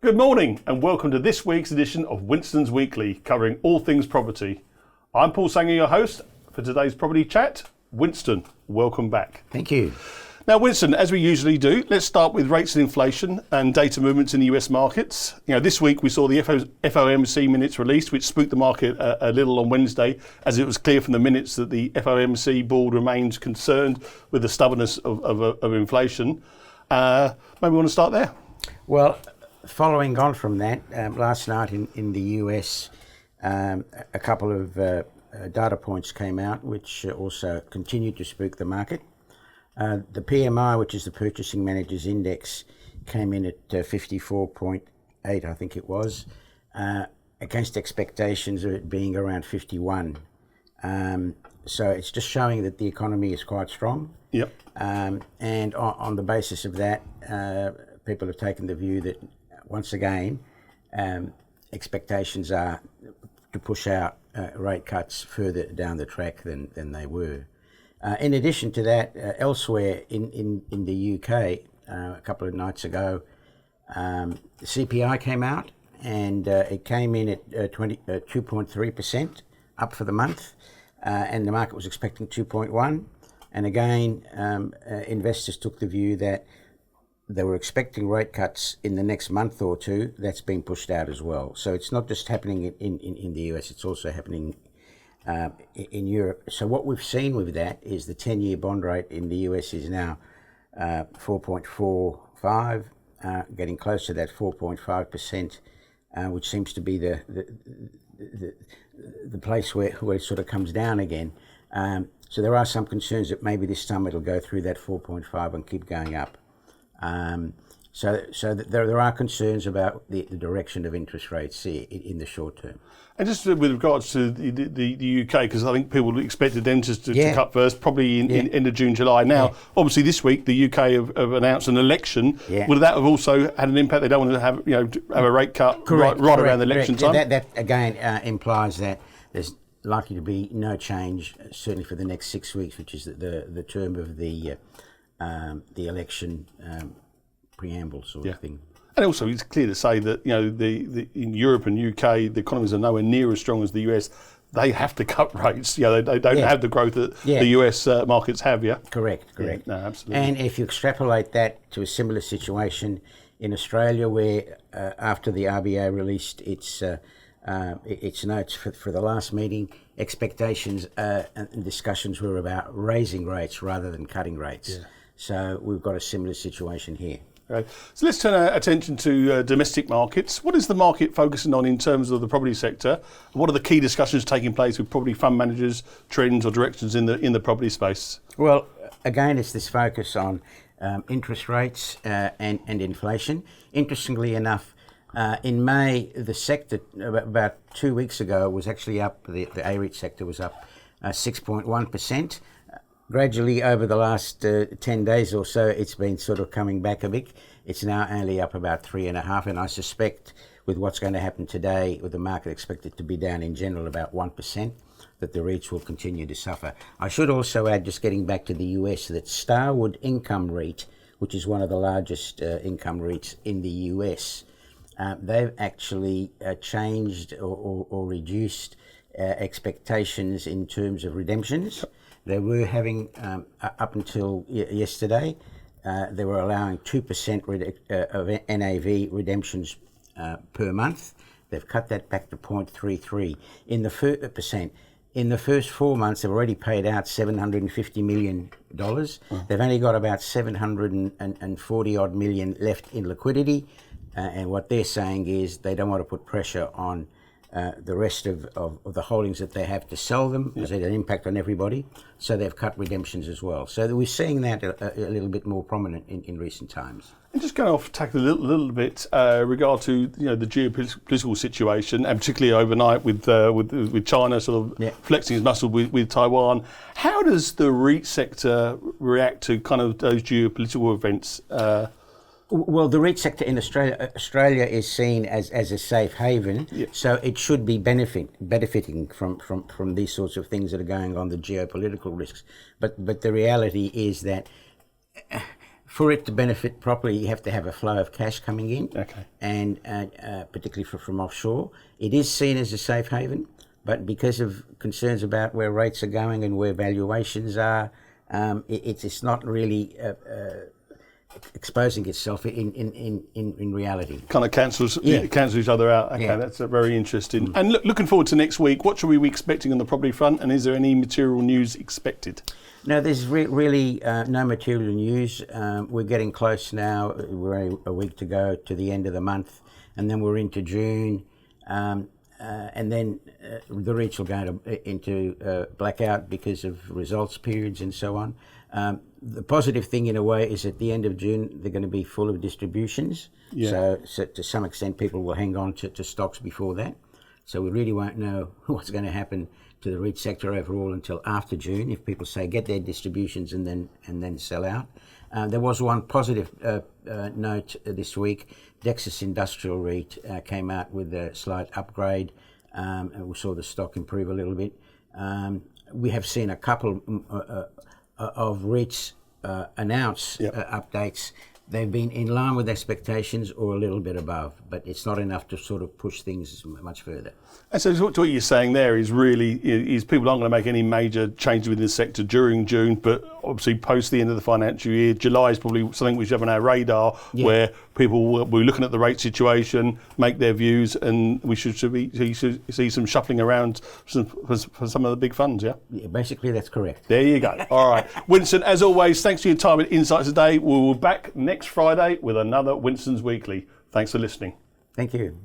Good morning and welcome to this week's edition of Winston's Weekly, covering all things property. I'm Paul Sanger, your host for today's property chat. Winston, welcome back. Thank you. Now, Winston, as we usually do, let's start with rates and inflation and data movements in the US markets. This week we saw the FOMC minutes released, which spooked the market a little on Wednesday, as it was clear from the minutes that the FOMC board remains concerned with the stubbornness of inflation. Maybe we want to start there. Well, following on from that, last night in the US, a couple of data points came out, which also continued to spook the market. The PMI, which is the Purchasing Managers Index, came in at 54.8, I think it was, against expectations of it being around 51. So it's just showing that the economy is quite strong. Yep. And on the basis of that, people have taken the view that, once again, expectations are to push out rate cuts further down the track than they were. In addition to that, elsewhere in the UK, a couple of nights ago, the CPI came out, and it came in at 2.3% up for the month, and the market was expecting 2.1%. And again, investors took the view that they were expecting rate cuts in the next month or two. That's been pushed out as well. So it's not just happening in the US, it's also happening in Europe. So what we've seen with that is the 10-year bond rate in the US is now 4.45, getting close to that 4.5%, which seems to be the place where it sort of comes down again. So there are some concerns that maybe this time it'll go through that 4.5 and keep going up. So there are concerns about the direction of interest rates in the short term. And just with regards to the UK, because I think people expected them to cut first, probably in end of June, July. Now, obviously this week the UK have announced an election. Yeah. Would that have also had an impact? They don't want to have have a rate cut right around the election time? That again implies that there's likely to be no change, certainly for the next 6 weeks, which is the term of the election preamble sort of thing. And also, it's clear to say that in Europe and UK, the economies are nowhere near as strong as the US. They have to cut rates. They don't have the growth that the US markets have. Yeah, correct. Yeah, no, absolutely. And if you extrapolate that to a similar situation in Australia, where after the RBA released its notes for the last meeting, expectations and discussions were about raising rates rather than cutting rates. Yeah. So we've got a similar situation here. Okay. So let's turn our attention to domestic markets. What is the market focusing on in terms of the property sector? What are the key discussions taking place with property fund managers, trends or directions in the property space? Well, again, it's this focus on interest rates and inflation. Interestingly enough, in May, the sector, about 2 weeks ago, was actually up, the REIT sector was up 6.1%. Gradually, over the last 10 days or so, it's been sort of coming back a bit. It's now only up about 3.5%, and I suspect with what's going to happen today, with the market expected to be down in general about 1%, that the REITs will continue to suffer. I should also add, just getting back to the US, that Starwood Income REIT, which is one of the largest income REITs in the US, they've actually changed or reduced expectations in terms of redemptions. They were having, up until yesterday, they were allowing 2% of NAV redemptions per month. They've cut that back to 0.33%. In the first 4 months, they've already paid out $750 million. They've only got about 740 odd million left in liquidity. And what they're saying is they don't want to put pressure on the rest of the holdings that they have to sell them, because it had an impact on everybody. So they've cut redemptions as well. So we're seeing that a little bit more prominent in recent times. And just going off tack a little bit regard to the geopolitical situation, and particularly overnight with China sort of flexing its muscle with Taiwan. How does the REIT sector react to kind of those geopolitical events? Well, the REIT sector in Australia is seen as a safe haven, so it should be benefiting from these sorts of things that are going on, the geopolitical risks. But the reality is that For it to benefit properly, you have to have a flow of cash coming in, Okay. and particularly from offshore. It is seen as a safe haven, but because of concerns about where rates are going and where valuations are, it's not really exposing itself in reality. Kind of cancels each other out. Okay, that's very interesting. And looking forward to next week, what should we be expecting on the property front, and is there any material news expected? No, there's really no material news. We're getting close now. We're only a week to go to the end of the month, and then we're into June. And then the REITs will go into blackout because of results periods and so on. The positive thing in a way is at the end of June, they're going to be full of distributions. So to some extent, people will hang on to stocks before that. So we really won't know what's going to happen to the REIT sector overall until after June, if people say get their distributions and then sell out. There was one positive note this week. Dexus Industrial REIT came out with a slight upgrade, and we saw the stock improve a little bit. We have seen a couple of REITs announce updates. They've been in line with expectations or a little bit above, but it's not enough to sort of push things much further. And so what you're saying there is really is people aren't going to make any major changes within the sector during June, but obviously post the end of the financial year, July is probably something we should have on our radar, where people will be looking at the rate situation, make their views, and we should see some shuffling around for some of the big funds, yeah? Basically, that's correct. There you go. All right. Winston, as always, thanks for your time and insights today. We'll be back next Friday with another Winston's Weekly. Thanks for listening. Thank you.